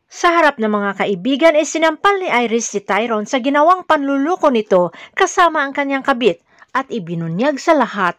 Sa harap ng mga kaibigan ay sinampal ni Iris si Tyrone sa ginawang panluloko nito kasama ang kanyang kabit at ibinunyag sa lahat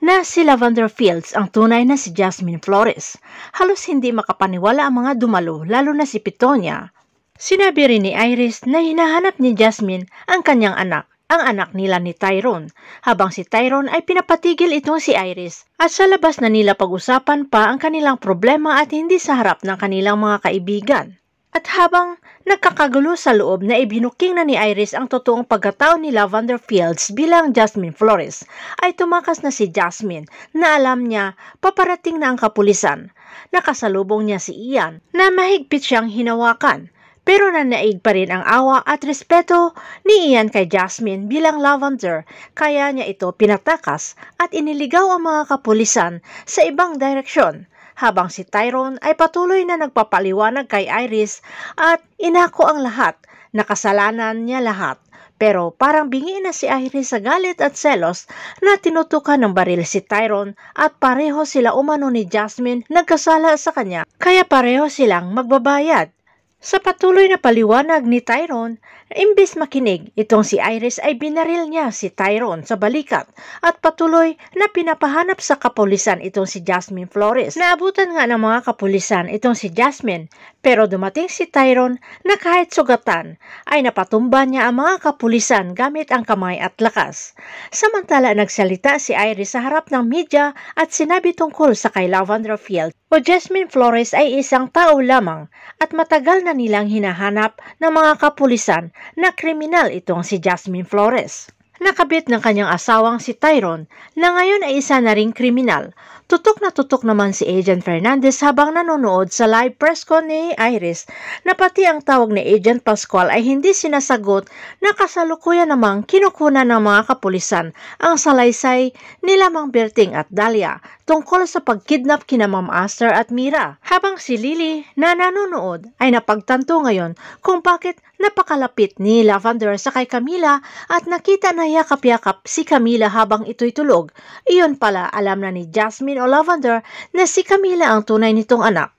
na si Lavender Fields ang tunay na si Jasmine Flores. Halos hindi makapaniwala ang mga dumalo, lalo na si Pitonia. Sinabi rin ni Iris na hinahanap ni Jasmine ang kanyang anak, ang anak nila ni Tyrone, habang si Tyrone ay pinapatigil itong si Iris at sa labas na nila pag-usapan pa ang kanilang problema at hindi sa harap ng kanilang mga kaibigan. At habang nagkakagulo sa loob na ibinuking na ni Iris ang totoong pagkatao ni Lavender Fields bilang Jasmine Flores, ay tumakas na si Jasmine na alam niya paparating na ang kapulisan. Nakasalubong niya si Ian na mahigpit siyang hinawakan. Pero nanaig pa rin ang awa at respeto ni Ian kay Jasmine bilang Lavender, kaya niya ito pinatakas at iniligaw ang mga kapulisan sa ibang direksyon. Habang si Tyrone ay patuloy na nagpapaliwanag kay Iris at inako ang lahat, nakasalanan niya lahat. Pero parang bingi na si Iris sa galit at selos na tinutukan ng baril si Tyrone at pareho sila umano ni Jasmine nagkasala sa kanya, kaya pareho silang magbabayad. Sa patuloy na paliwanag ni Tyrone, imbis makinig, itong si Iris ay binaril niya si Tyrone sa balikat at patuloy na pinapahanap sa kapulisan itong si Jasmine Flores. Naabutan nga ng mga kapulisan itong si Jasmine, pero dumating si Tyrone na kahit sugatan ay napatumba niya ang mga kapulisan gamit ang kamay at lakas. Samantala nagsalita si Iris sa harap ng media at sinabi tungkol sa kay Lavender Fields o Jasmine Flores ay isang tao lamang at matagal na nilang hinahanap ng mga kapulisan na kriminal itong si Jasmine Flores. Nakabit ng kanyang asawang si Tyrone na ngayon ay isa na ring kriminal. Tutok naman si Agent Fernandez habang nanonood sa live press con ni Iris na pati ang tawag ni Agent Pascual ay hindi sinasagot na kasalukuyan namang kinukunan ng mga kapulisan ang salaysay ni Mang Berting at Dahlia tungkol sa pagkidnap kina Ma'am Aster at Mira. Habang si Lily na nanonood ay napagtanto ngayon kung bakit napakalapit ni Lavender sa kay Camila at nakita na yakap-yakap si Camila habang ito'y tulog. Iyon pala alam na ni Jasmine o Lavender na si Camila ang tunay nitong anak.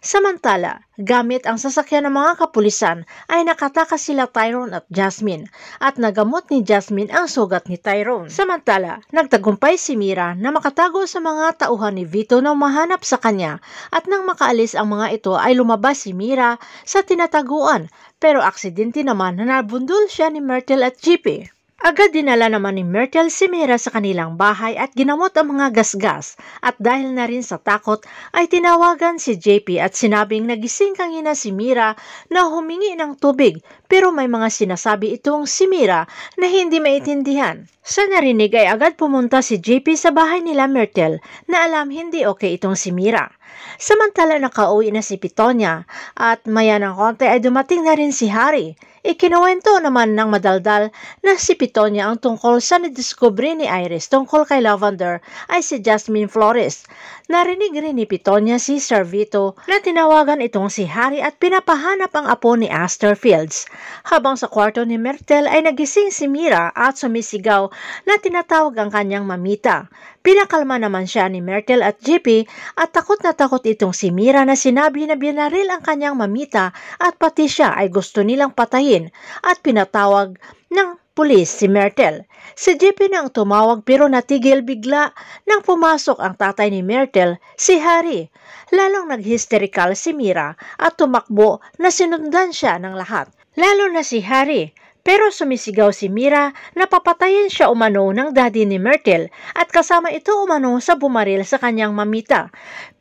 Samantala, gamit ang sasakyan ng mga kapulisan ay nakatakas sila Tyrone at Jasmine at nagamot ni Jasmine ang sugat ni Tyrone. Samantala, nagtagumpay si Mira na makatago sa mga tauhan ni Vito na mahanap sa kanya at nang makaalis ang mga ito ay lumabas si Mira sa tinataguan pero aksidente naman na nabundol siya ni Myrtle at JP. Agad dinala naman ni Myrtle si Mira sa kanilang bahay at ginamot ang mga gasgas at dahil na rin sa takot ay tinawagan si JP at sinabing nagising kanina si Mira na humingi ng tubig pero may mga sinasabi itong si Mira na hindi maintindihan. Sa narinig ay agad pumunta si JP sa bahay nila Myrtle na alam hindi okay itong si Mira. Samantala nakauwi na si Pitonia at maya ng konti ay dumating na rin si Harry. Ikinuwento naman ng madaldal na si Pitonia ang tungkol sa nadiskubre ni Iris tungkol kay Lavender ay si Jasmine Flores. Narinig rin ni Pitonia si Sir Vito na tinawagan itong si Harry at pinapahanap ang apo ni Aster Fields. Habang sa kwarto ni Myrtle ay nagising si Mira at sumisigaw na tinatawag ang kanyang mamita. Pinakalma naman siya ni Myrtle at JP at takot na takot itong si Mira na sinabi na binaril ang kanyang mamita at pati siya ay gusto nilang patayin at pinatawag ng pulis si Myrtle. Si JP na ang tumawag pero natigil bigla nang pumasok ang tatay ni Myrtle, si Harry. Lalong nag-hysterical si Mira at tumakbo na sinundan siya ng lahat, lalo na si Harry. Pero sumisigaw si Mira na papatayin siya umano ng daddy ni Myrtle at kasama ito umano sa bumaril sa kanyang mamita.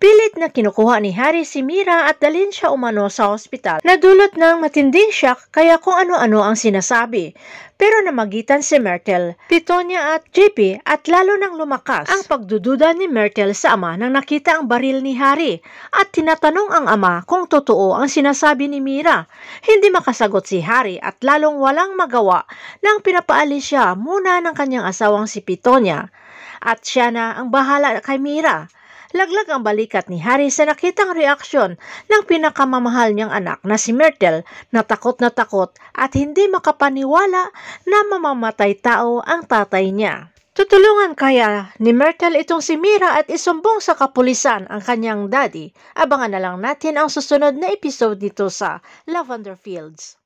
Pilit na kinukuha ni Harry si Mira at dalhin siya umano sa ospital. Nadulot ng matinding shock kaya kung ano-ano ang sinasabi. Pero namagitan si Myrtle, Pitonia at JP at lalo nang lumakas ang pagdududa ni Myrtle sa ama nang nakita ang baril ni Harry at tinatanong ang ama kung totoo ang sinasabi ni Mira. Hindi makasagot si Harry at lalong walang magawa nang pinapaalis siya muna ng kanyang asawang si Pitonia at siya na ang bahala kay Mira. Laglag ang balikat ni Harry sa nakitang reaksyon ng pinakamamahal niyang anak na si Myrtle na takot at hindi makapaniwala na mamamatay tao ang tatay niya. Tutulungan kaya ni Myrtle itong si Mira at isumbong sa kapulisan ang kanyang daddy? Abangan na lang natin ang susunod na episode dito sa Lavender Fields.